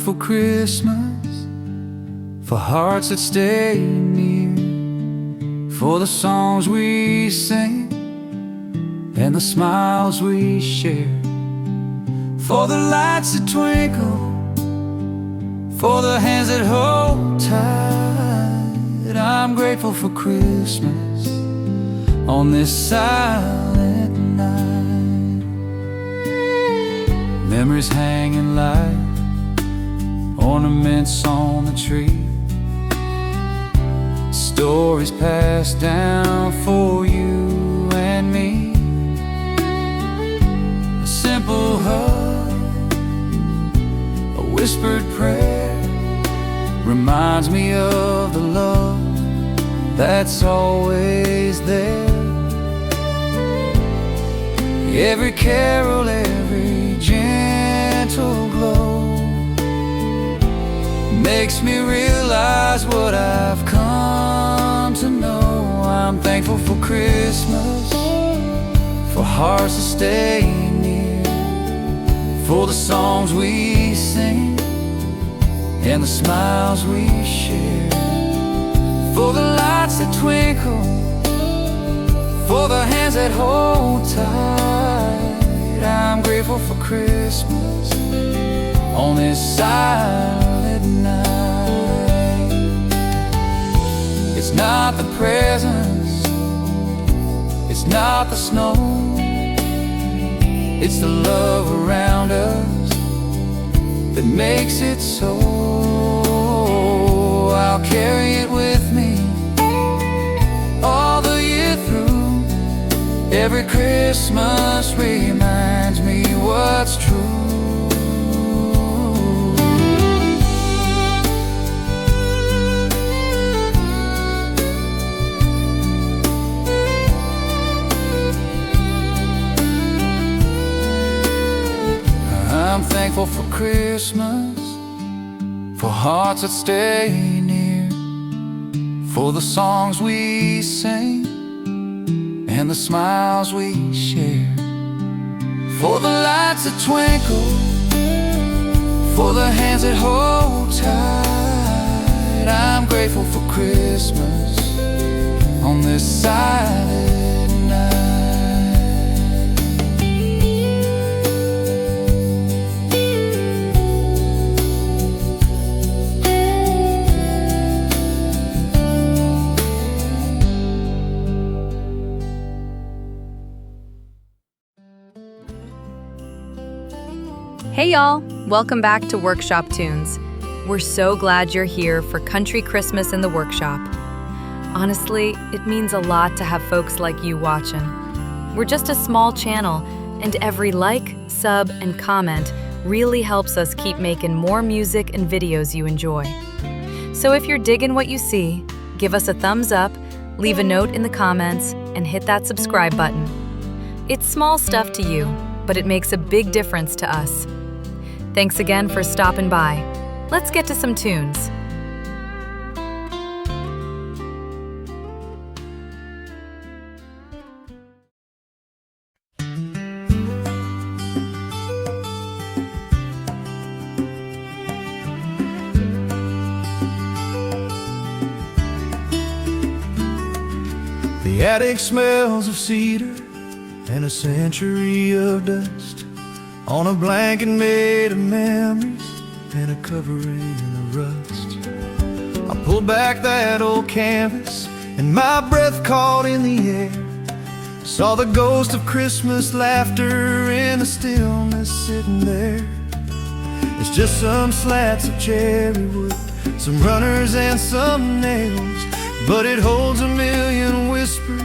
for Christmas, for hearts that stay near, for the songs we sing and the smiles we share, for the lights that twinkle, for the hands that hold tight. I'm grateful for Christmas on this silent night. Memories hanging light, ornaments on the tree, stories passed down for you and me. A simple hug, a whispered prayer, reminds me of the love that's always there. Every carol, every gentle glow makes me realize what I've come to know. I'm thankful for Christmas, for hearts that stay near, for the songs we sing and the smiles we share, for the lights that twinkle, for the hands that hold tight. I'm grateful for Christmas on this silent night. It's not the presents, it's not the snow, it's the love around us that makes it so. I'll carry it with me all the year through. Every Christmas reminds me what's true. I'm thankful for Christmas, for hearts that stay near, for the songs we sing and the smiles we share, for the lights that twinkle, for the hands that hold tight. I'm grateful for Christmas on this silent night. Hey y'all, welcome back to Workshop Tunes. We're so glad you're here for Country Christmas in the Workshop. Honestly, it means a lot to have folks like you watching. We're just a small channel, and every like, sub, and comment really helps us keep making more music and videos you enjoy. So if you're digging what you see, give us a thumbs up, leave a note in the comments, and hit that subscribe button. It's small stuff to you, but it makes a big difference to us. Thanks again for stopping by. Let's get to some tunes. The attic smells of cedar and a century of dust on a blanket made of memories and a covering of rust. I pulled back that old canvas and my breath caught in the air. Saw the ghost of Christmas laughter in the stillness sitting there. It's just some slats of cherry wood, some runners and some nails, but it holds a million whispers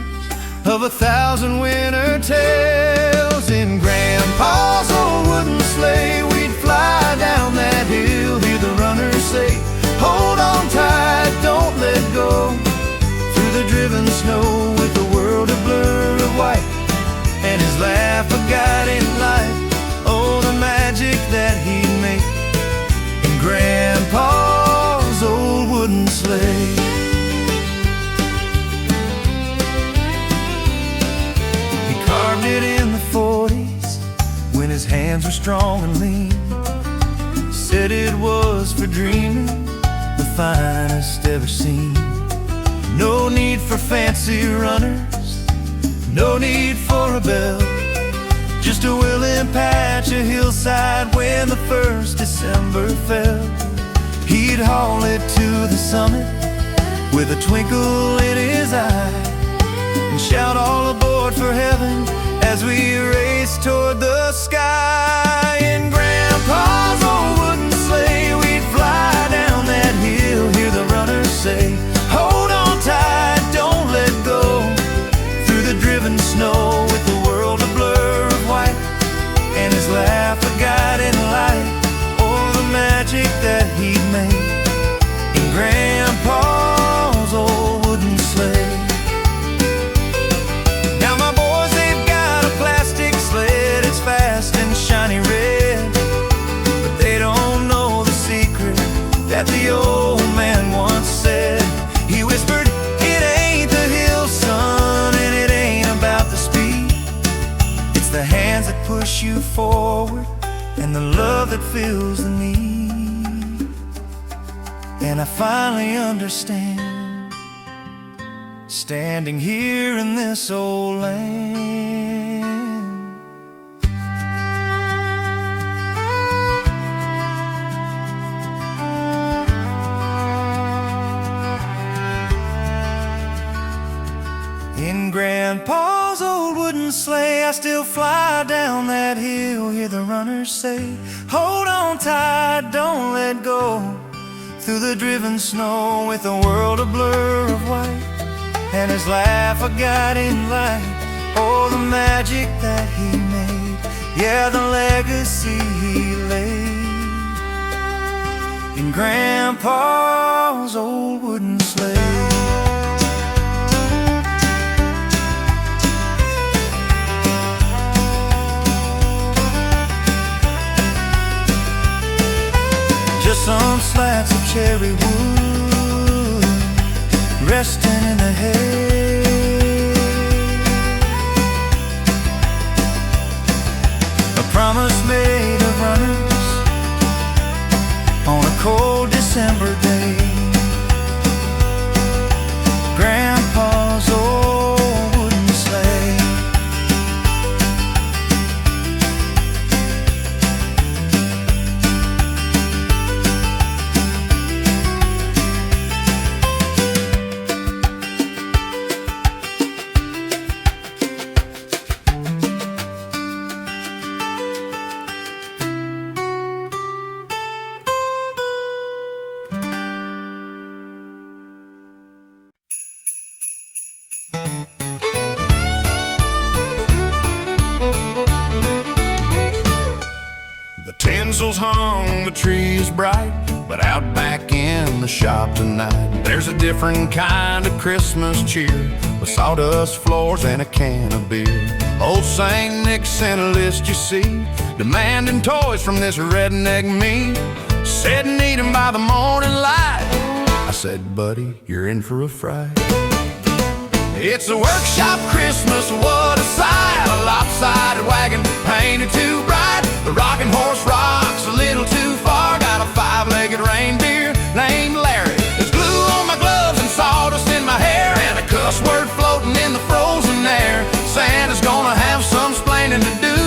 of 1,000 winter tales. In Grandpa's old wooden sleigh, we'd fly down that hill, hear the runners say, hold on tight, don't let go. Through the driven snow with the world a blur of white, and his laugh a guiding light. Oh, the magic that he'd make in Grandpa's old wooden sleigh. Carved it in the 40s when his hands were strong and lean. Said it was finest ever seen. No need for fancy runners, no need for a bell, just a willing patch of hillside when the first December fell. He'd haul it to the summit with a twinkle in his eye and shout all aboard for heaven as we raced toward the sky. In Grandpa's old wooden sleigh, we'd fly down that hill, hear the runners say, hold on tight, don't let go, through the driven snow with the world a blur of white, and his laugh a guiding light, oh, the magic that he'd made in Grandpa's old wooden sleigh. Now my boys, they've got a plastic sled, it's fast and shiny red, but they don't know the secret that the old man once said. He whispered, it ain't the hill, son, and it ain't about the speed. It's the hands that push you forward and the love that fills the need. And I finally understand, standing here in this old land. In Grandpa's old wooden sleigh, I still fly down that hill, hear the runners say, hold on tight, don't let go, through the driven snow with a world a blur of white, and his laugh a guiding light, oh, the magic that he made, yeah, the legacy he laid in Grandpa's old wooden sleigh. Just some slats of cherry wood resting in the hay, a promise made of runners on a cold December day. Grandpa's old wooden sleigh. The tinsel's hung, the tree is bright, but out back in the shop tonight, there's a different kind of Christmas cheer, with sawdust floors and a can of beer. Old St. Nick sent a list, you see, demanding toys from this redneck me. Said need 'em by the morning light. I said, buddy, you're in for a fright. It's a workshop Christmas, what a sight. A lopsided wagon painted too bright. The rocking horse rocks a little too far. Got a five-legged reindeer named Larry. There's glue on my gloves and sawdust in my hair, and a cuss word floating in the frozen air. Santa's gonna have some splaining to do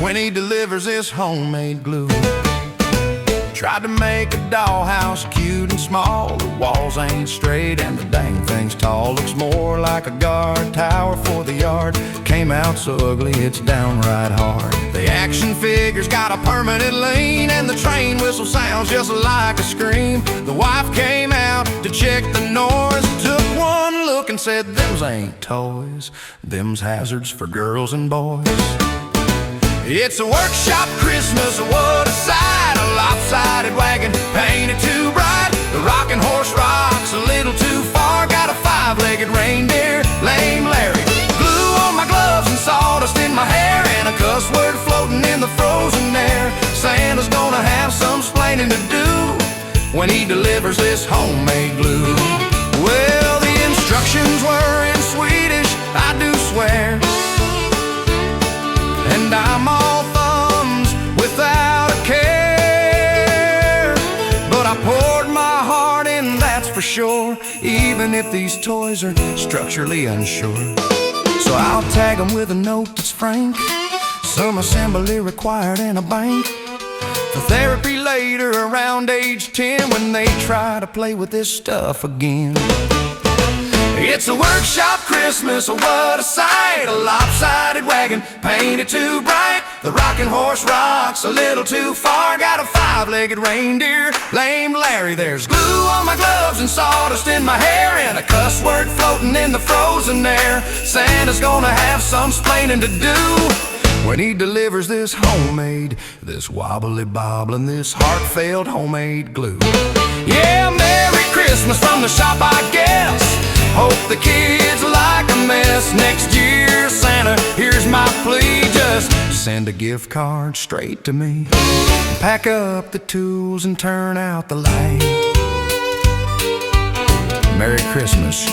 when he delivers this homemade glue. Tried to make a dollhouse cute and small. The walls ain't straight and the dang thing's tall. Looks more like a guard tower for the yard. Came out so ugly it's downright hard. The action figure's got a permanent lean, and the train whistle sounds just like a scream. The wife came out to check the noise, took one look and said, them's ain't toys, them's hazards for girls and boys. It's a workshop Christmas, what a sight. A lopsided wagon painted too bright. The rocking horse rocks a little too far. Got a five-legged reindeer named Larry. Glue on my gloves and sawdust in my hair, and a cuss word floating in the frozen air. Santa's gonna have some splaining to do when he delivers this homemade glue. Well, the instructions were in Swedish, I do swear, and I'm all thumbs without a care. But I poured my heart for sure, even if these toys are structurally unsure. So I'll tag them with a note that's frank, some assembly required in a bank, for therapy later around age 10 when they try to play with this stuff again. It's a workshop Christmas, oh what a sight. A lopsided wagon painted too bright. The rocking horse rocks a little too far. Got a five-legged reindeer, lame Larry. There's glue on my gloves and sawdust in my hair, and a cuss word floating in the frozen air. Santa's gonna have some splaining to do when he delivers this homemade, this wobbly bobbling, this heartfelt homemade glue. Yeah, Merry Christmas from the shop, I guess. Hope the kids like a mess. Next year, Santa, here's my plea. Just send a gift card straight to me. Pack up the tools and turn out the light. Merry Christmas,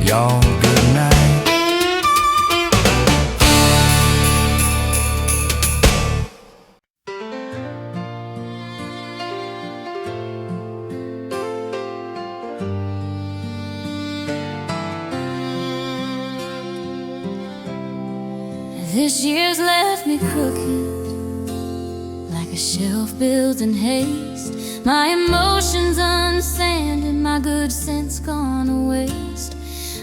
y'all, good night. This year's left me crooked, like a shelf built in haste. My emotions unsanded, my good sense gone to waste.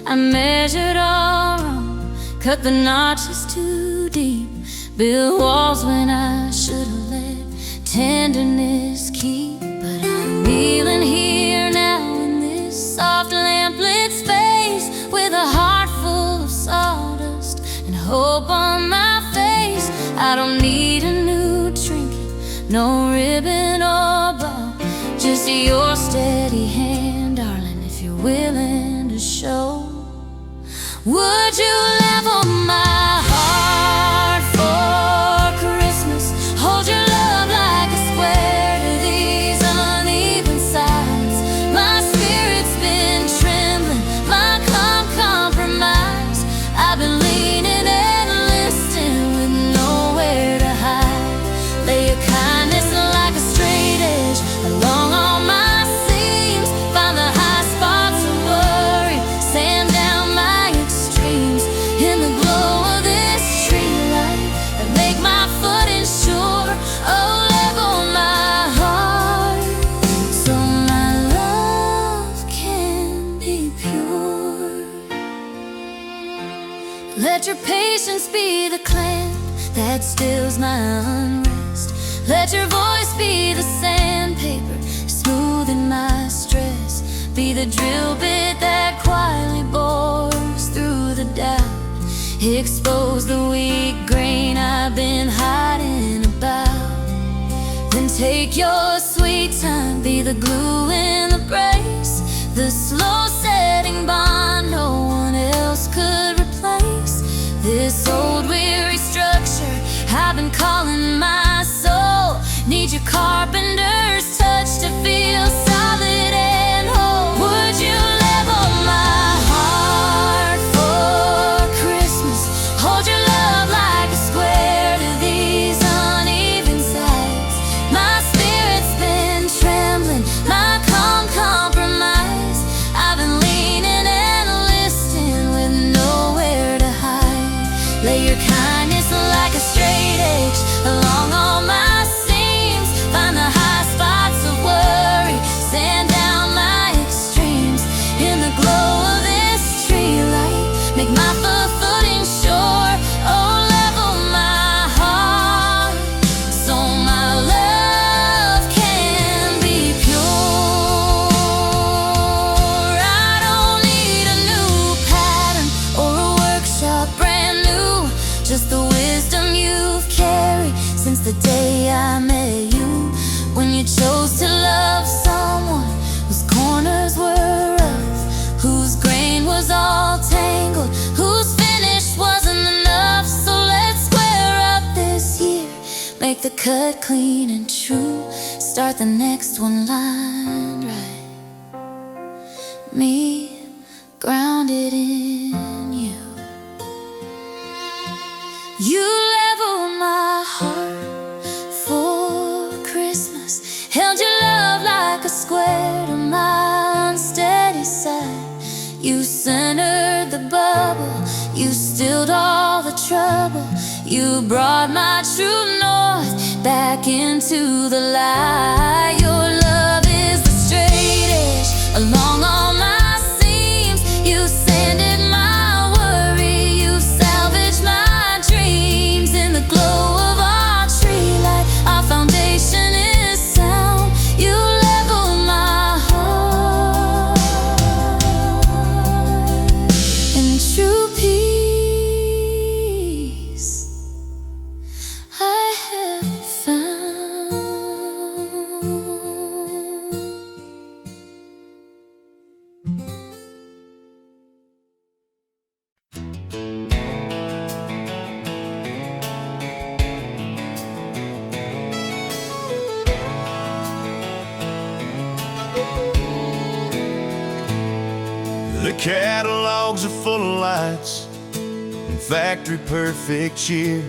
I measured all wrong, cut the notches too deep, built walls when I should have let tenderness keep. But I'm kneeling here now in this soft lamplit space, with a heart full of sawdust and hope on my face. I don't need a new trinket, no ribbon or bow, just your steady hand, darling, if you're willing to show. Would you level my heart for Christmas? Hold your love like a square to these uneven sides. My spirit's been trembling, my calm compromise. I've been leaning and listening with nowhere to hide. Lay your kindness like a straight edge along all my seams. Find the high spots of worry, sand down my extremes. In the glow of this tree light that make my footing sure. Oh, level my heart so my love can be pure. Let your patience be the clamp that stills my unrest. Let your voice be the sandpaper smoothing my stress. Be the drill bit that quietly bores through the doubt. Expose the weak grain I've been hiding about. Then take your sweet time, be the glue in the brace, the slow setting bond no one else could replace. This old weary structure I've been calling my soul, need your carpenter's touch to feel solid and whole. Would you level my heart for Christmas? Hold your love like a square to these uneven sides. My spirit's been trembling, my calm compromise. I've been leaning and listening with nowhere to hide. Lay your kindness like a straight edge along all my seams. Find the high spots of worry, sand down my extremes. In the glow of this tree light, make my footing sure. Oh, level my heart so my love can be pure. I don't need a new pattern or a workshop brand new, just the wisdom you've carried since the day I met you. When you chose to love someone whose corners were rough, whose grain was all tangled, whose finish wasn't enough. So let's square up this year, make the cut clean and true, start the next one lined right. Me grounded in you. You level my heart for Christmas, held your love like a square to my unsteady You brought my true north back into the light. Your love is the straight edge along all my seams. You sanded my worry, you salvaged my dreams. In the glow of our tree light, our foundation is sound. You level my heart in true peace I have found. The catalogs are full of lights and factory perfect cheer,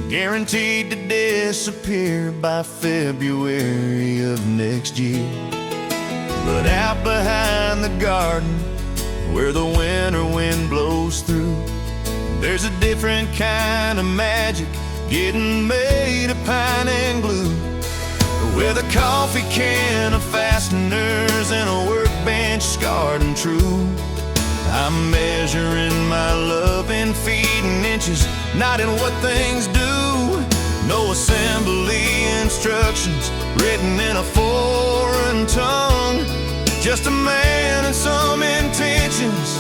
guaranteed to disappear by February of next year. But out behind the garden, where the winter wind blows through, there's a different kind of magic getting made of pine and glue. With a coffee can of fasteners and a workbench scarred and true, I'm measuring my love in feet and inches, not in what things do. No assembly instructions written in a foreign tongue, just a man and some intentions,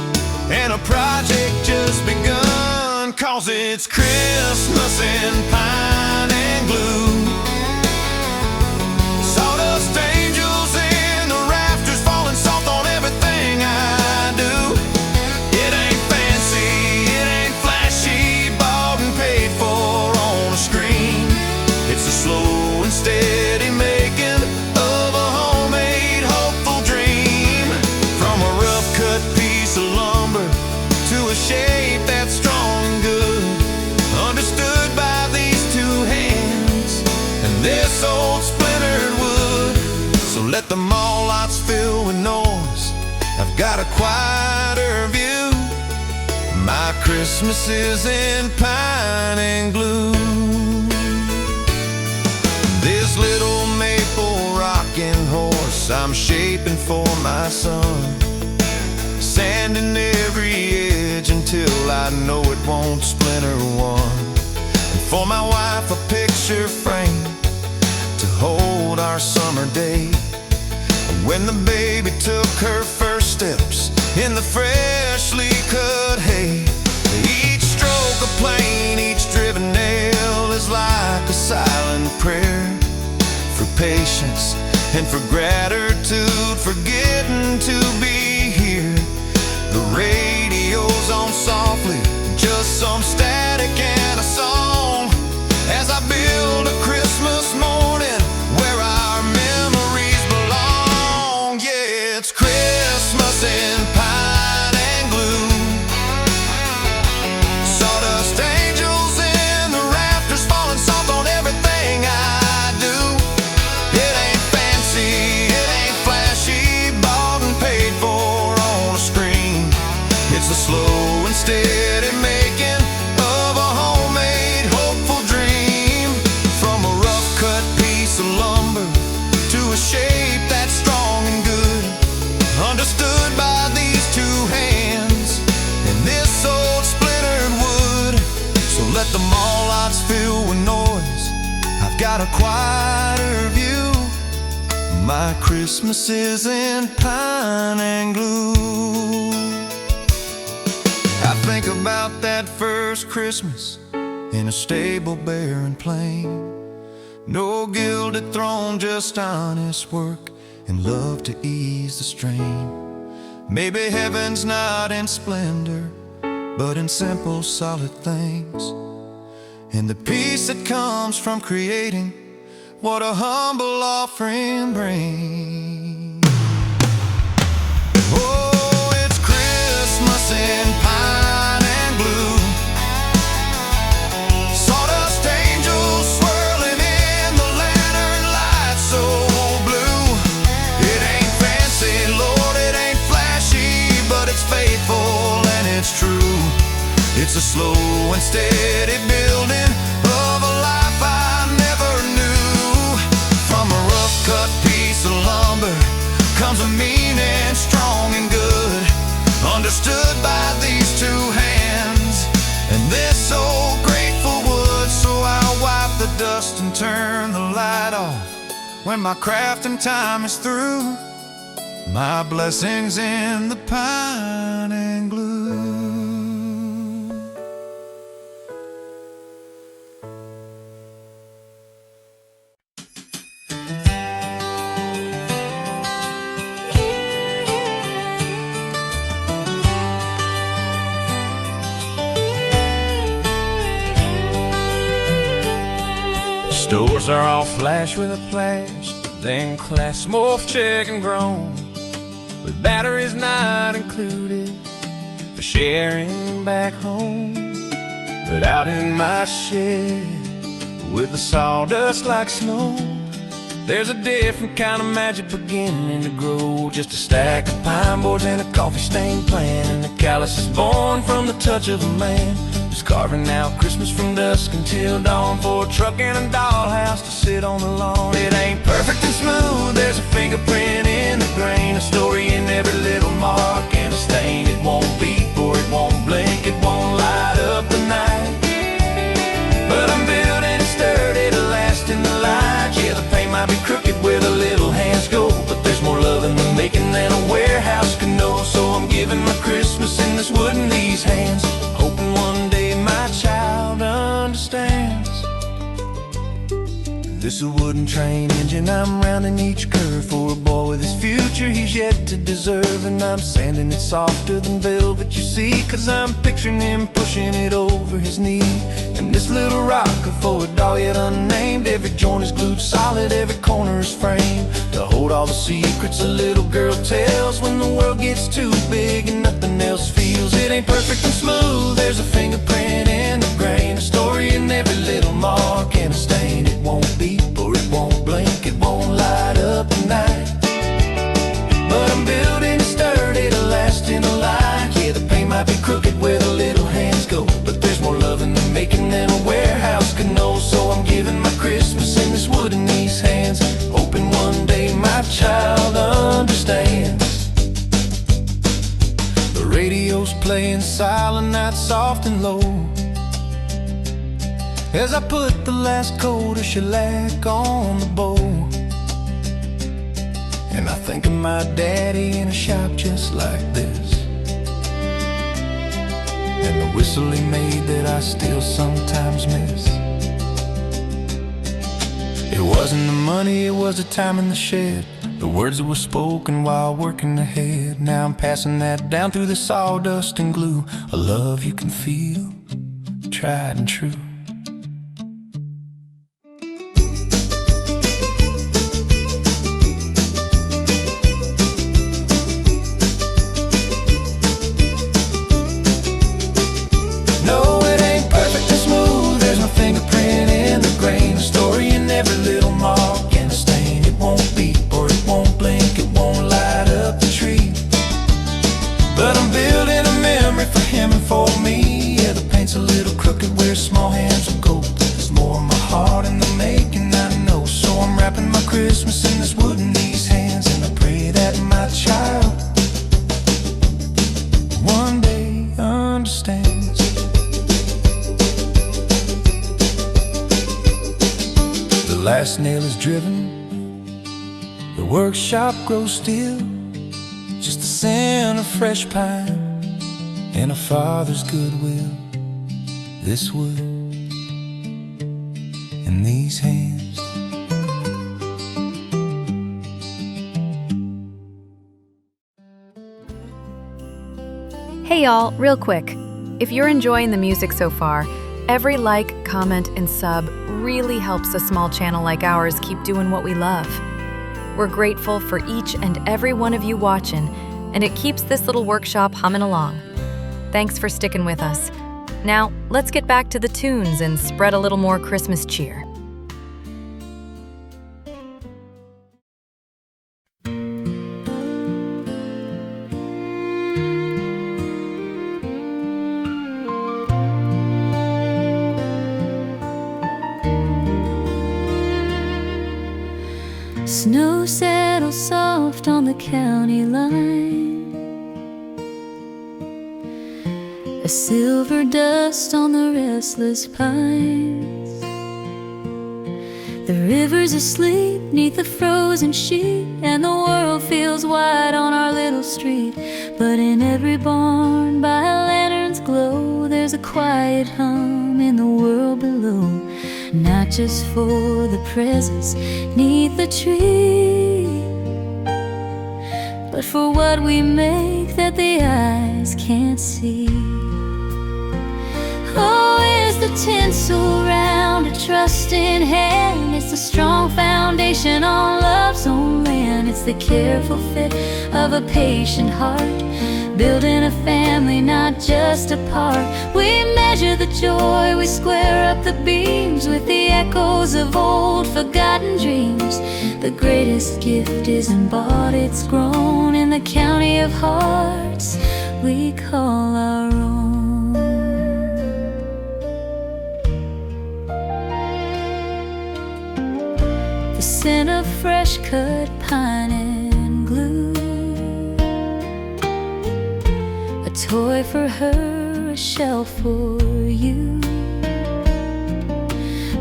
and a project just begun. 'Cause it's Christmas in pine and glue. Sawdust angels in the rafters, falling soft on everything I do. It ain't fancy, it ain't flashy, bought and paid for on a screen. It's a slow and steady making of a homemade hopeful dream. From a rough cut piece of lumber to a shape that's strong and good, understood by these two hands and this old splintered wood. So let the mall lots fill with noise, I've got a quieter view. My Christmas is in pine and glue. This little maple rocking horse I'm shaping for my son, sanding every edge until I know it won't splinter one. And for my wife a picture frame to hold our summer day, when the baby took her first steps in the freshly cut hay. Each stroke a plane, each driven nail is like a silent prayer for patience and for gratitude, for getting to be here. The radio's on softly, just some static and a song, as I build a Christmas morning where our memories belong. Yeah, it's Christmas in pine and glue. Sawdust angels in the rafters, falling soft on everything I do. It ain't fancy, it ain't flashy, bought and paid for on a screen. It's the slow and steady making of a homemade hopeful dream. From a rough cut piece of lumber to a shape that's strong and good, understood by these two hands and this old splintered wood. So let the mall lots fill with noise, I've got a quieter view. My Christmas is in pine and glue. I think about that first Christmas in a stable bare and plain. No gilded throne, just honest work and love to ease the strain. Maybe heaven's not in splendor, but in simple solid things, and the peace that comes from creating what a humble offering brings. Oh, it's Christmas in pine and glue. Sawdust angels swirling in the lantern light so blue. It ain't fancy, Lord, it ain't flashy, but it's faithful and it's true. It's a slow and steady building comes a meaning strong and good, understood by these two hands. And this old grateful wood, so I'll wipe the dust and turn the light off when my crafting time is through. My blessings in the pine and glue. Stores are all flash with a flash, then class morph check and grown, with batteries not included for sharing back home. But out in my shed, with the sawdust like snow, there's a different kind of magic beginning to grow. Just a stack of pine boards and a coffee stain plant, and the callus is born from the touch of a man, just carving out Christmas from dusk until dawn, for a truck and a dollhouse to sit on the lawn. It ain't perfect and smooth, there's a fingerprint in the grain, a story in every little mark and a stain. It won't beep or it won't blink, it won't light up the night, but I'm building it sturdy to last in the light. Yeah, the paint might be crooked where the little hands go, but there's more love in the making than a warehouse can know. So I'm giving my Christmas in this wood in these hands, hoping one day my child understands. This a wooden train engine, I'm rounding each curve for a boy with his future he's yet to deserve. And I'm sanding it softer than velvet, you see, 'cause I'm picturing him pushing it over his knee. And this little rocker for a doll yet unnamed, every joint is glued solid, every corner is framed to hold all the secrets a little girl tells when the world gets too big and nothing else feels. It ain't perfect and smooth, there's a fingerprint in the grain, a story in every little mark and a stain. It won't beep or it won't blink, it won't light up the night, but I'm building it sturdy to last in the light. Yeah, the paint might be crooked where the little hands go, but there's more love in the making than a warehouse can know. So I'm giving my Christmas in this wood in these hands, hoping one day my child understands. The radio's playing Silent Night soft and low as I put the last coat of shellac on the bow. And I think of my daddy in a shop just like this, and the whistle he made that I still sometimes miss. It wasn't the money, it was the time in the shed, the words that were spoken while working ahead. Now I'm passing that down through the sawdust and glue, a love you can feel, tried and true. Last nail is driven, the workshop grows still, just the scent of fresh pine and a father's goodwill. This wood in these hands. Hey y'all, real quick. If you're enjoying the music so far, every like, comment, and sub really helps a small channel like ours keep doing what we love. We're grateful for each and every one of you watching, and it keeps this little workshop humming along. Thanks for sticking with us. Now, let's get back to the tunes and spread a little more Christmas cheer. Snow settles soft on the county line. A silver dust on the restless pines. The river's asleep neath the frozen sheet, and the world feels wide on our little street. But in every barn by a lantern's glow, there's a quiet hum in the world below. Not just for the presents neath the tree, but for what we make that the eyes can't see. Oh, it's the tinsel round a trusting hand. It's the strong foundation on love's own land. It's the careful fit of a patient heart, building a family, not just a part. We measure the joy, we square up the beams with the echoes of old forgotten dreams. The greatest gift isn't bought, it's grown in the county of hearts we call our own. The scent of fresh cut pine and glue, a toy for her, a shelf for you.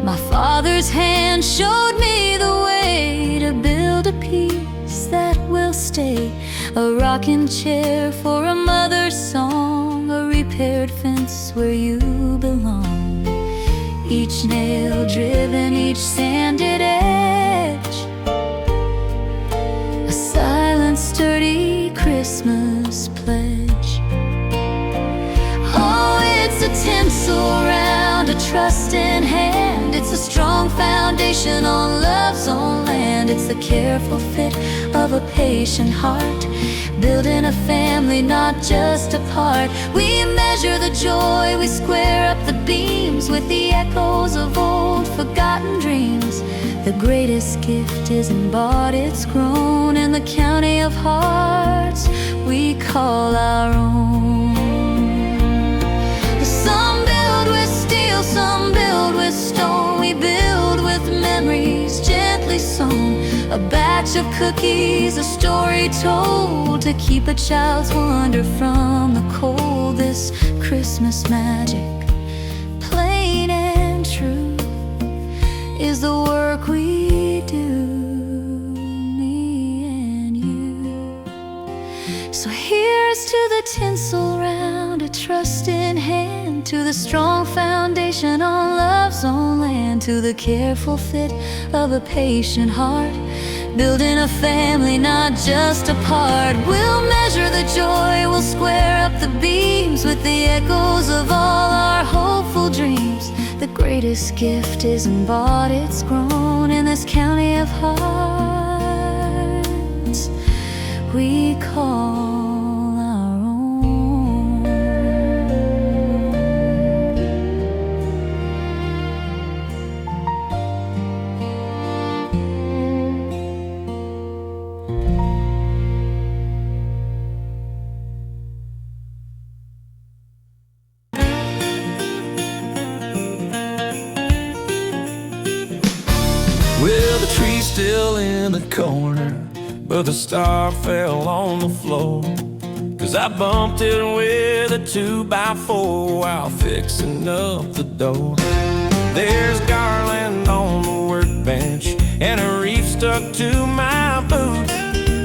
My father's hand showed me the way to build a piece that will stay. A rocking chair for a mother's song, a repaired fence where you belong. Each nail driven, each sanded edge, a silent, sturdy Christmas pledge. Oh, it's a tinsel round a trusting hand. It's a strong foundation on love's own land. It's the careful fit of a patient heart, building a family, not just a part. We measure the joy, we square up the beams with the echoes of old forgotten dreams. The greatest gift isn't bought, it's grown in the county of hearts we call our own. Some build with steel, some build with stone. We build with memories gently sewn, a batch of cookies, a story told to keep a child's wonder from the cold. This Christmas magic, plain and true, is the work we do, me and you. So here's to the tinsel round a trusting hand, to the strong foundation on love's own land, to the careful fit of a patient heart, building a family, not just a part. We'll measure the joy, we'll square up the beams with the echoes of all our hopeful dreams. The greatest gift isn't bought, it's grown in this county of hearts we call our own. Well, the tree's still in the corner, but the star fell on the floor, 'cause I bumped it with a 2x4 while fixing up the door. There's garland on the workbench and a wreath stuck to my boot.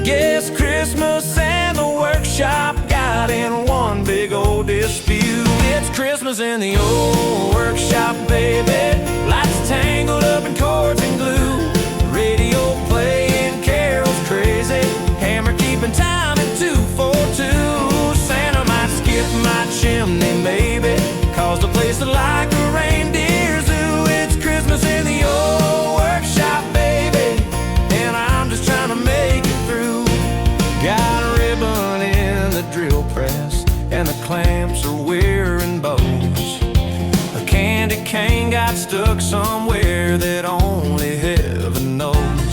Guess Christmas and the workshop got in one big old dispute. It's Christmas in the old workshop, baby. Lights tangled up in cords and glue. Radio playing carols crazy. Hammer keeping time at 2:42. Santa might skip my chimney, maybe, 'cause the place is like a reindeer zoo. It's Christmas in the old workshop, baby, and I'm just trying to make it through. Got a ribbon in the drill press, and the clamps are wearing bows. A candy cane got stuck somewhere that only heaven knows.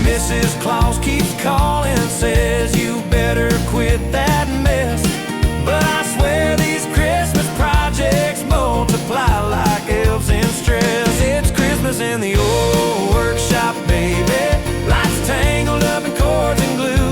Mrs. Claus keeps calling, says you better quit that mess. But I swear these Christmas projects multiply like elves in stress. It's Christmas in the old workshop, baby. Lights tangled up in cords and glue.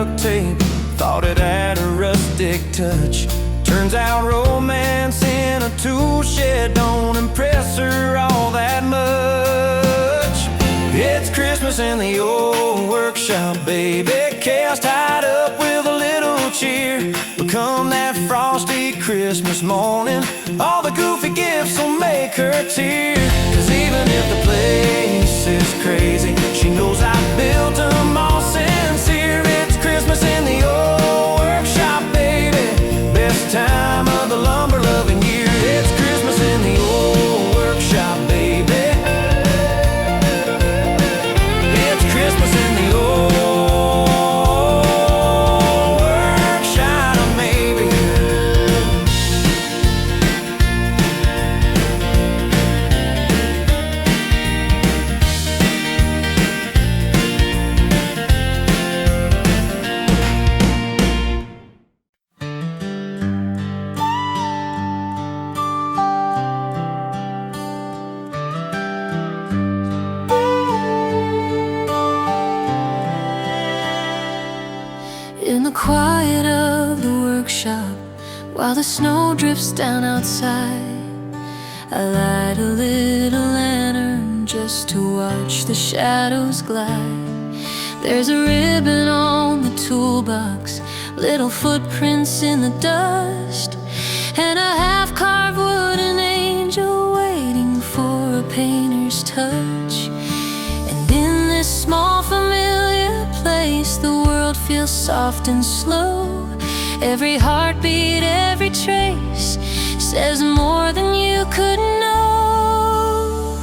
duct tape, thought it had a rustic touch. Turns out romance in a tool shed don't impress her all that much. It's Christmas in the old workshop, baby. Chaos tied up with a little cheer. But come that frosty Christmas morning, all the goofy gifts will make her tear. 'Cause even if the place is crazy, she knows I built them all sincere. It's Christmas in the old workshop, baby. Best time of the lumber-loving year. It's Christmas in the old workshop, baby. It's Christmas in the old workshop, maybe. In the quiet of the workshop, while the snow drifts down outside, I light a little lantern just to watch the shadows glide. There's a ribbon on the toolbox, little footprints in the dust, and a half-carved wooden angel waiting for a painter's touch. And in this small familiar place, the world feels soft and slow. Every heartbeat, every trace says more than you could know.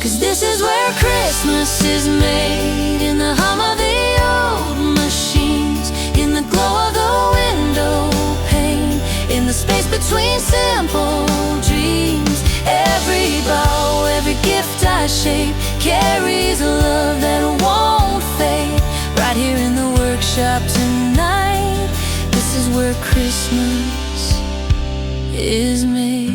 'Cause this is where Christmas is made, in the hum of the old machines, in the glow of the window pane, in the space between simple dreams. Every bow, every gift I shape carries a love that won't fade. Right here in the workshop tonight, this is where Christmas is made.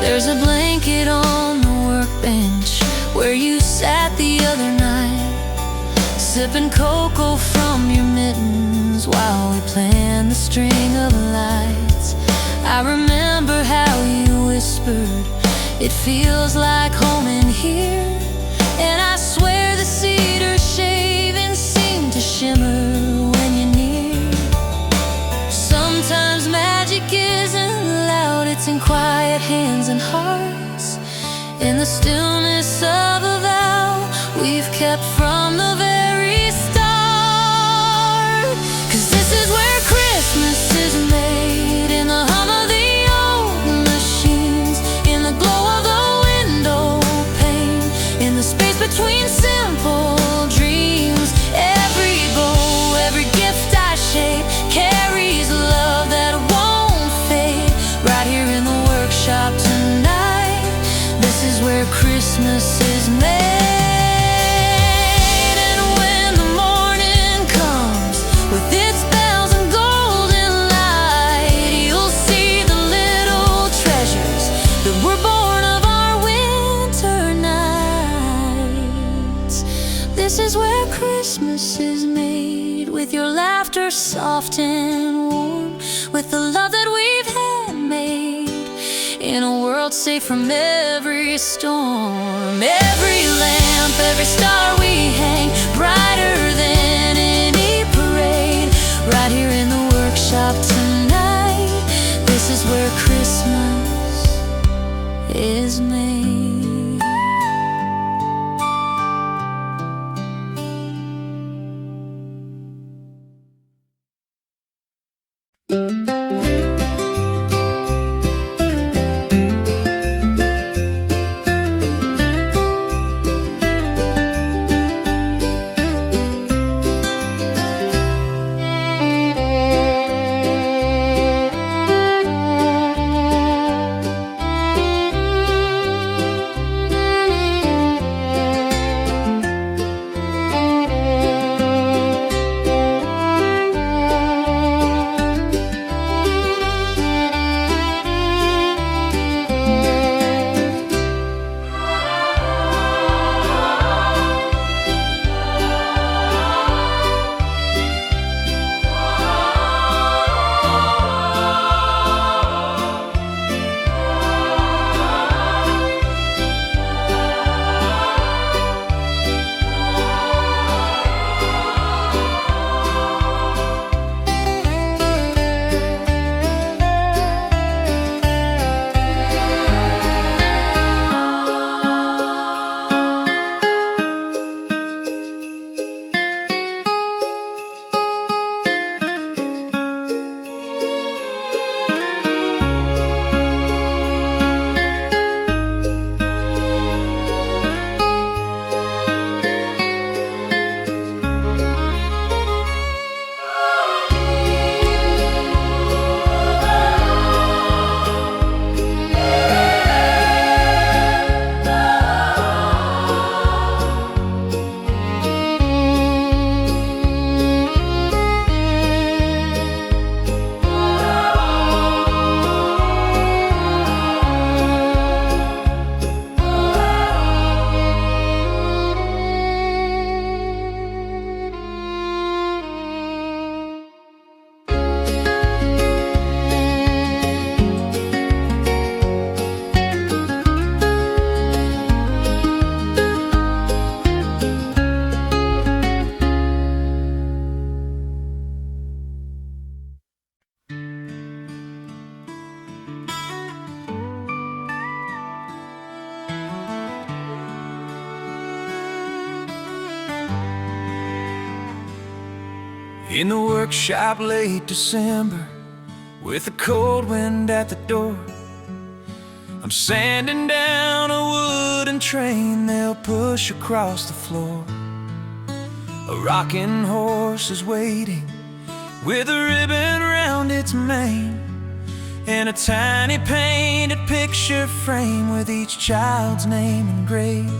There's a blanket on the workbench where you sat the other night, sipping cocoa from your mittens while we planned the string of lights. I remember how you whispered, "It feels like home in here." And I swear the cedar shavings seem to shimmer when you're near. Sometimes magic isn't loud, it's in quiet hands and hearts, in the stillness of a vow we've kept from the very start. 'Cause this is where Christmas is made, in the hum of the old machines, in the glow of the window pane, in the space between simple dreams. Every bow, every gift I shape carries love that won't fade. Right here in the workshop tonight, this is where Christmas is made. And when the morning comes with its bells and golden light, you'll see the little treasures that were born of our winter nights. This is where Christmas is made, with your laughter soft and warm, with the love that we've handmade, in a world safe from every storm. Every lamp, every star we hang, brighter than any parade. Right here in the workshop tonight, this is where Christmas is made. In the workshop late December, with a cold wind at the door, I'm sanding down a wooden train they'll push across the floor. A rocking horse is waiting with a ribbon round its mane, and a tiny painted picture frame with each child's name engraved.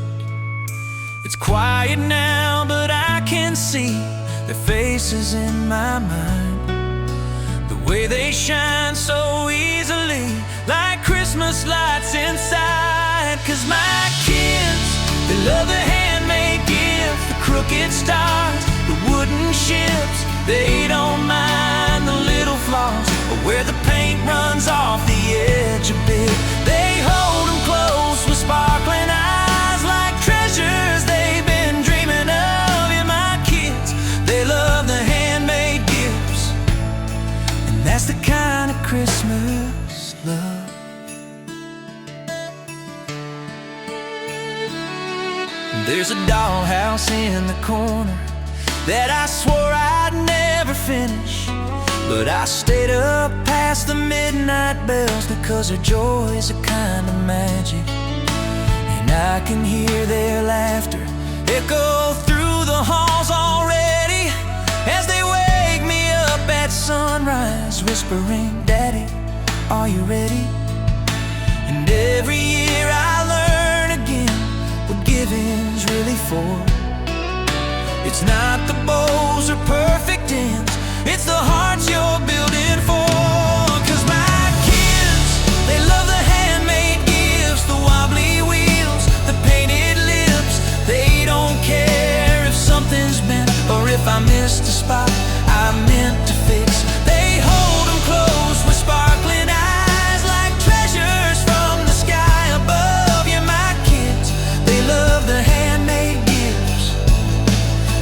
It's quiet now, but I can see their faces in my mind, the way they shine so easily, like Christmas lights inside. 'Cause my kids, they love the handmade gifts, the crooked stars, the wooden ships. They don't mind the little flaws, or where the paint runs off the edge a bit. They hold them close with sparkling eyes, like treasures they've been dreaming of. Yeah, my kids, they love the handmade gifts, and that's the kind of Christmas love. There's a dollhouse in the corner that I swore I'd never finish, but I stayed up past the midnight bells, because their joy is a kind of magic. And I can hear their laughter echo through the halls already, as they wake me up at sunrise, whispering, "Daddy, are you ready?" And every year I learn again what giving's really for. It's not the bows or perfect ends, it's the hearts you're building for. 'Cause my kids, they love the handmade gifts, the wobbly wheels, the painted lips. They don't care if something's bent, or if I missed a spot I meant to fix. They hold them close with sparkling eyes, like treasures from the sky above. Yeah, my kids, they love the handmade gifts,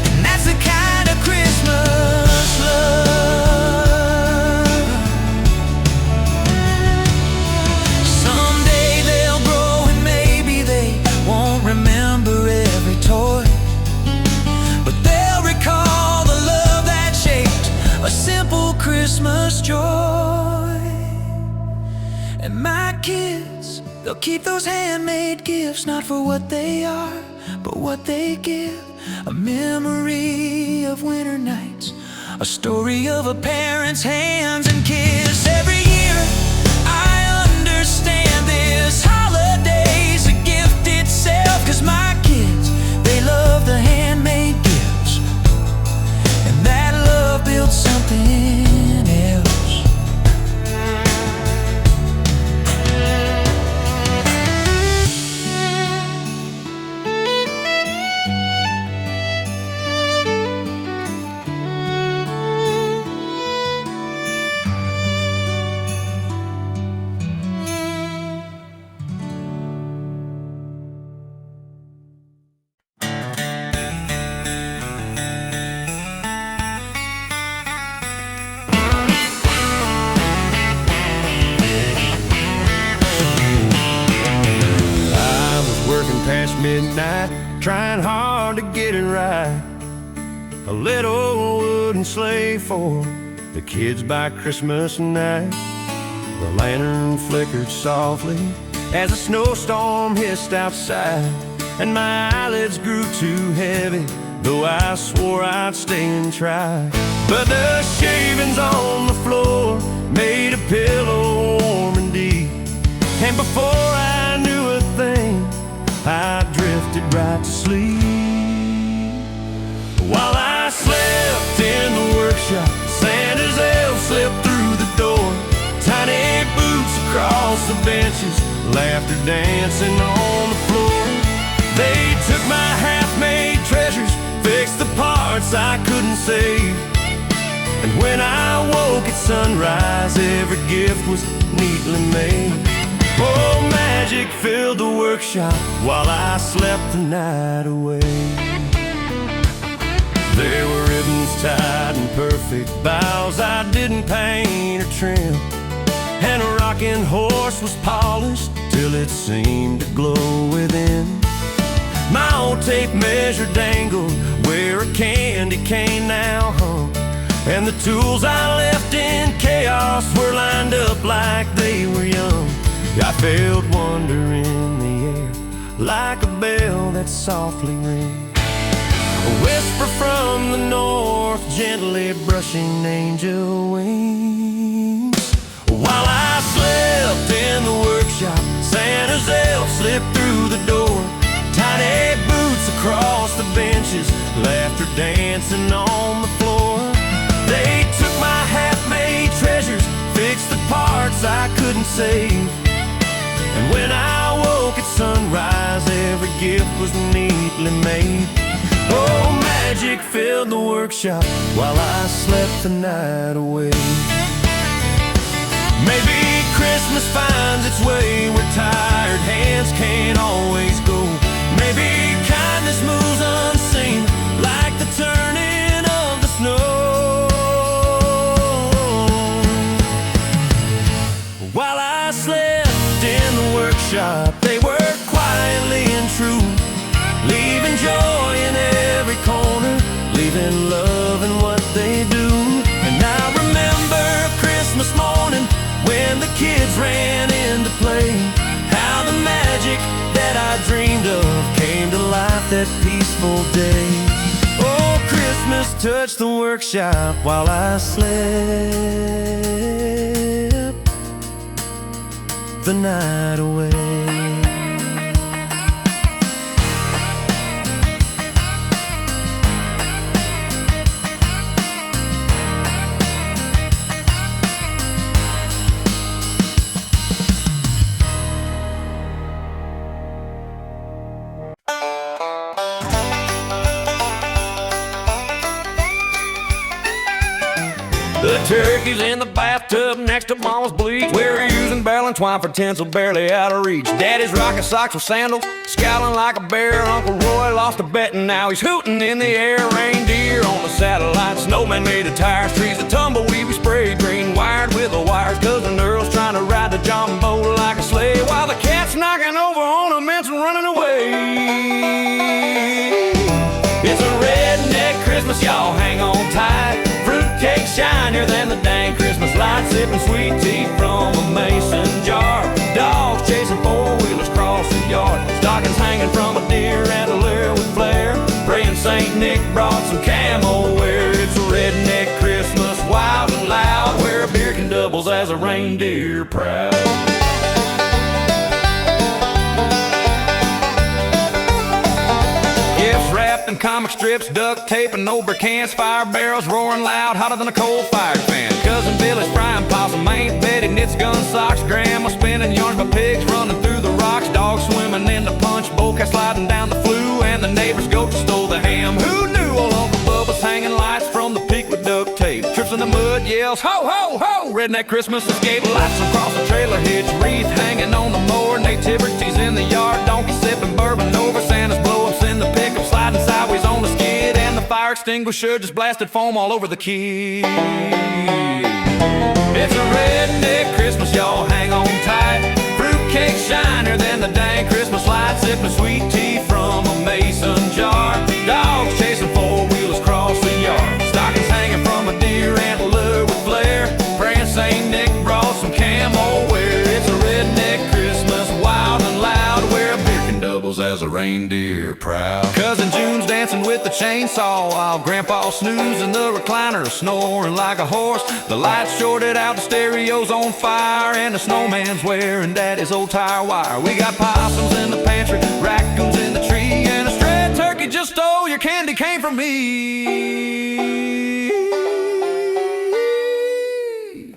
and that's the kind of Christmas love. Someday they'll grow and maybe they won't remember every toy, but they'll recall the love that shaped a simple Christmas joy. And my kids, they'll keep those handmade gifts, not for what they are, but what they give. A memory of winter nights, a story of a parent's hands and kiss. Every year I understand this holiday's a gift itself. 'Cause my kids, they love the handmade gifts, and that love builds something else. Past midnight, trying hard to get it right. A little wooden sleigh for the kids by Christmas night. The lantern flickered softly as a snowstorm hissed outside, and my eyelids grew too heavy, though I swore I'd stay and try. But the shavings on the floor made a pillow warm and deep, and before I knew a thing, I drifted right to sleep. While I slept in the workshop, Santa's elf slipped through the door. Tiny boots across the benches, laughter dancing on the floor. They took my half-made treasures, fixed the parts I couldn't save, and when I woke at sunrise, every gift was neatly made. Oh, magic filled the workshop while I slept the night away. There were ribbons tied and perfect bows I didn't paint or trim, and a rocking horse was polished till it seemed to glow within. My old tape measure dangled where a candy cane now hung, And the tools I left in chaos were lined up like they were young. I felt wonder in the air, like a bell that softly rings. A whisper from the north, gently brushing angel wings. While I slept in the workshop, Santa's elf slipped through the door. Tiny boots across the benches, laughter dancing on the floor. They took my half-made treasures, fixed the parts I couldn't save. And when I woke at sunrise, every gift was neatly made. Oh, magic filled the workshop while I slept the night away. Maybe Christmas finds its way where tired hands can't always go. Maybe kindness moves unseen, like the turning of the snow. While I slept in the workshop, they worked quietly and true, leaving joy in every corner, leaving love in what they do. And I remember Christmas morning when the kids ran into play, how the magic that I dreamed of came to life that peaceful day. Oh, Christmas touched the workshop while I slept the night away. The turkey's in the bathtub next to Mama's bleach. We're using barrel and twine for tinsel barely out of reach. Daddy's rocking socks with sandals, scowling like a bear. Uncle Roy lost a bet and now he's hooting in the air. Reindeer on the satellite, snowman made of tires. Trees of tumbleweed we sprayed green, wired with the wires. Cousin Earl's trying to ride the jumbo like a sleigh, while the cat's knocking over ornaments and running away. It's a redneck Christmas, y'all hang on tight. Fruitcake shinier than the dang Christmas lights, sipping sweet tea from a mason jar. Dogs chasing four-wheelers across the yard, stockings hanging from a deer antler with flair. Praying Saint Nick brought some camo wear. It's a redneck Christmas, wild and loud, where a beer can doubles as a reindeer proud. Gifts wrapped in comic strips, duct tape and over cans. Fire barrels roaring loud, hotter than a coal-fired fan. Cousin Billy's frying possum, Aunt Betty knits gun socks. Grandma spinning yarns by pigs running through the rocks. Dogs swimming in the punch bowl, cat sliding down the flue, and the neighbor's goat stole the ham. Who knew old Uncle Bubba's hanging lights from the peak with duct tape? Trips in the mud, yells ho ho ho. Redneck Christmas escape lights across the trailer hitch, wreath hanging on the mower. Nativities in the yard, donkey sipping bourbon over. Santa's blow-ups in the pickup, sliding sideways on the skid, and the fire extinguisher just blasted foam all over the key. It's a redneck Christmas, y'all hang on tight. Fruitcake shinier than the dang Christmas lights, sipping sweet tea from a mason jar. Dogs chasing four-wheelers across the yard, stockings hanging from a deer antler with flair. Praying Saint Nick brought some camo wear. It's a redneck Christmas, wild and loud, where a beer can doubles as a reindeer proud. Cousin June's dancing with the chainsaw, while Grandpa's snoozing the recliner, snoring like a horse. The lights shorted out, the stereo's on fire, and the snowman's wearing Daddy's old tire wire. We got possums in the pantry, raccoons in the tree, and a stray turkey just stole your candy cane from me.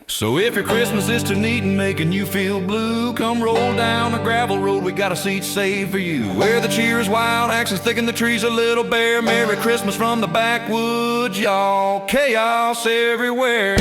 So if your Christmas is too neat and making you feel blue, come roll down the gravel road, we got a seat saved for you. Where the cheer is wild, accents thick and the trees a little bare. Merry Christmas from the backwoods, y'all. Chaos everywhere.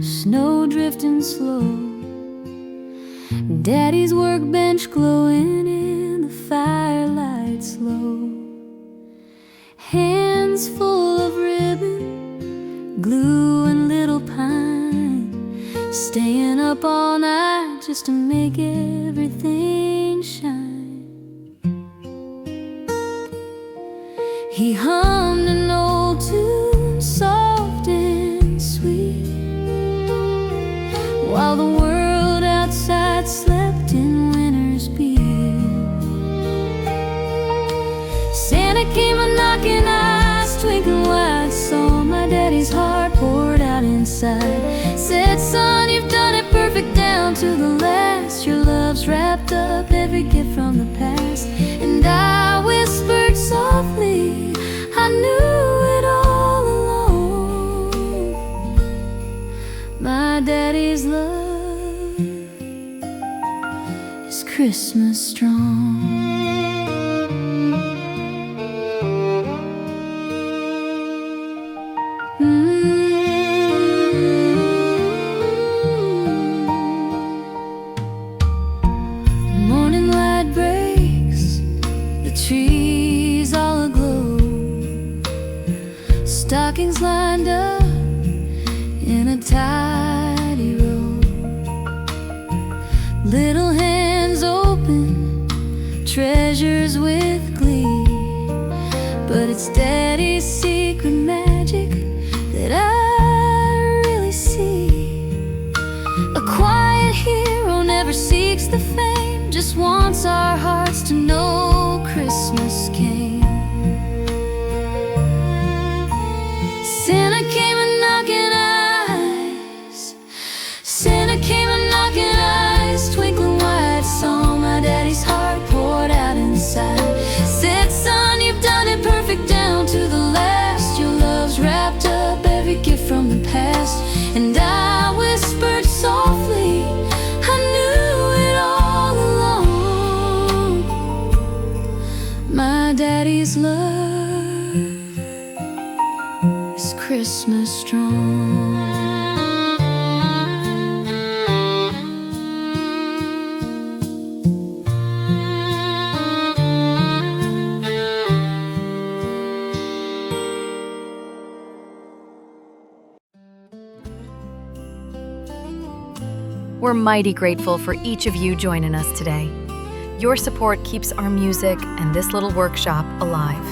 snow drifting slow, Daddy's workbench glowing in the firelight slow, hands full of ribbon, glue and little pine, staying up all night just to make everything shine. He hummed an old tune, soft and sweet, while the world outside slept in winter's beat. Santa came a-knocking, eyes twinkling wide, saw my daddy's heart poured out inside. Said, son, you've done it perfect down to the last. Your love's wrapped up every gift from the past. And I whispered softly, I knew it all along. My daddy's love is Christmas strong. Morning light breaks, the trees all aglow, stockings lined up in a tidy row, little hands open, treasures with glee. But it's Daddy's secret magic that I really see. A quiet hero never seeks the fame, just wants our hearts to know Christmas came. Santa came a-knocking eyes, Santa came a-knocking eyes, twinkling wide, saw my daddy's heart poured out inside. Said, son, you've done it perfect down to the last. Your love's wrapped up every gift from the past. And I whispered softly, I knew it all along. My daddy's love is Christmas strong. We're mighty grateful for each of you joining us today. Your support keeps our music and this little workshop alive.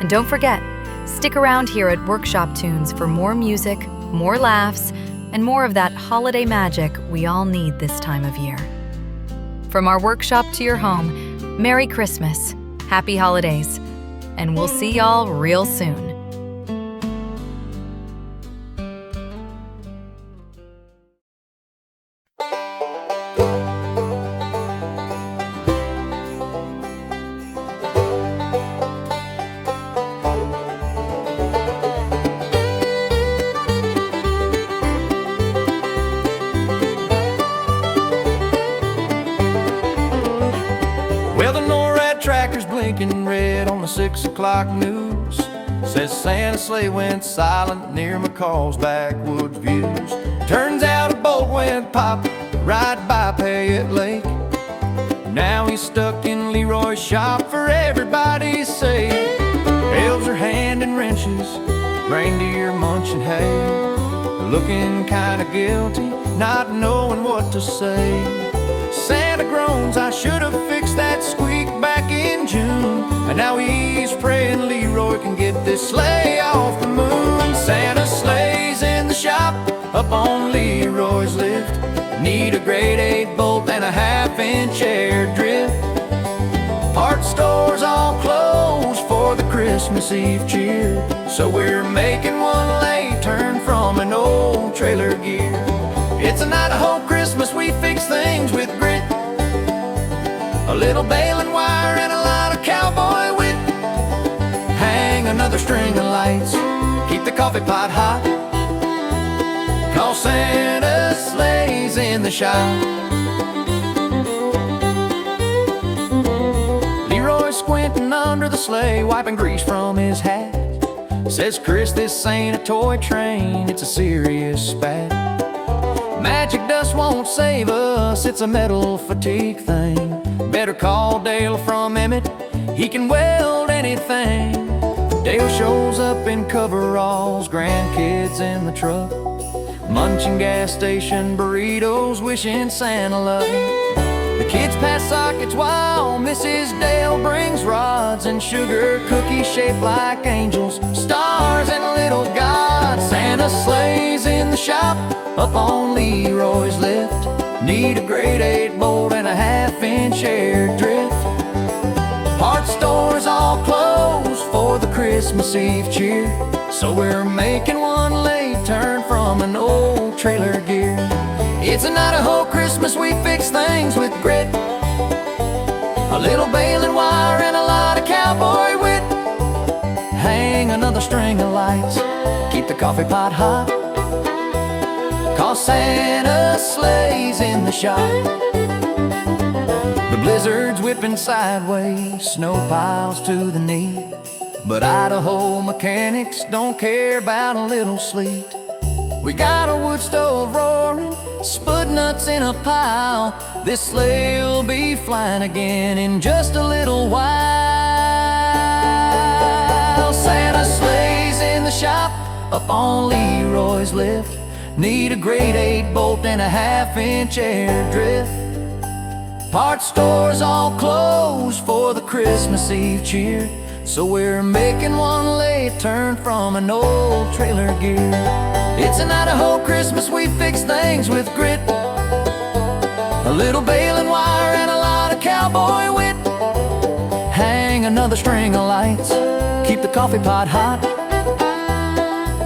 And don't forget, stick around here at Workshop Tunes for more music, more laughs, and more of that holiday magic we all need this time of year. From our workshop to your home, Merry Christmas, Happy Holidays, and we'll see y'all real soon. Well, the NORAD tracker's blinking red on the 6 o'clock news. Says Santa's sleigh went silent near McCall's backwoods views. Turns out a bolt went pop right by Payette Lake. Now he's stuck in Leroy's shop for everybody's sake. Elves are handing wrenches, reindeer munching hay, looking kinda guilty, not knowing what to say. Santa groans, I should have fixed that squeak back in June. And now he's praying Leroy can get this sleigh off the moon. Santa's sleigh's in the shop up on Leroy's lift. Need a grade 8 bolt and a half-inch air drift. Part stores all closed for the Christmas Eve cheer, so we're making one late turn from an old trailer gear. It's a night of hope Christmas, we fix things with grit, a little baling wire and a lot of cowboy wit. Hang another string of lights, keep the coffee pot hot, 'cause Santa's sleigh's in the shop. Leroy's squinting under the sleigh, wiping grease from his hat. Says, Chris, this ain't a toy train, it's a serious spat. Magic dust won't save us, it's a metal fatigue thing. Better call Dale from Emmett, he can weld anything. Dale shows up in coveralls, grandkids in the truck, munching gas station burritos, wishing Santa luck. The kids pass sockets while Mrs. Dale brings rods and sugar cookies shaped like angels, stars and little gods. Santa sleighs in the shop up on Leroy's lift. Need a grade 8 bolt and a half-inch air drift. Parts stores all closed for the Christmas Eve cheer, so we're making one late turn from an old trailer gear. It's an Idaho Christmas, we fix things with grit, a little baling wire and a lot of cowboy wit. Hang another string of lights, keep the coffee pot hot, 'cause Santa sleighs in the shop. The blizzard's whipping sideways, snow piles to the knee, but Idaho mechanics don't care about a little sleet. We got a wood stove roaring, spud nuts in a pile. This sleigh'll be flying again in just a little while. Santa sleighs in the shop up on Leroy's lift. Need a grade 8 bolt and a half-inch air drift. Parts stores all closed for the Christmas Eve cheer, so we're making one late turn from an old trailer gear. It's an Idaho Christmas, we fix things with grit, a little baling wire and a lot of cowboy wit. Hang another string of lights, keep the coffee pot hot,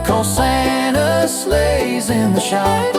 'cause Santa sleighs in the shop.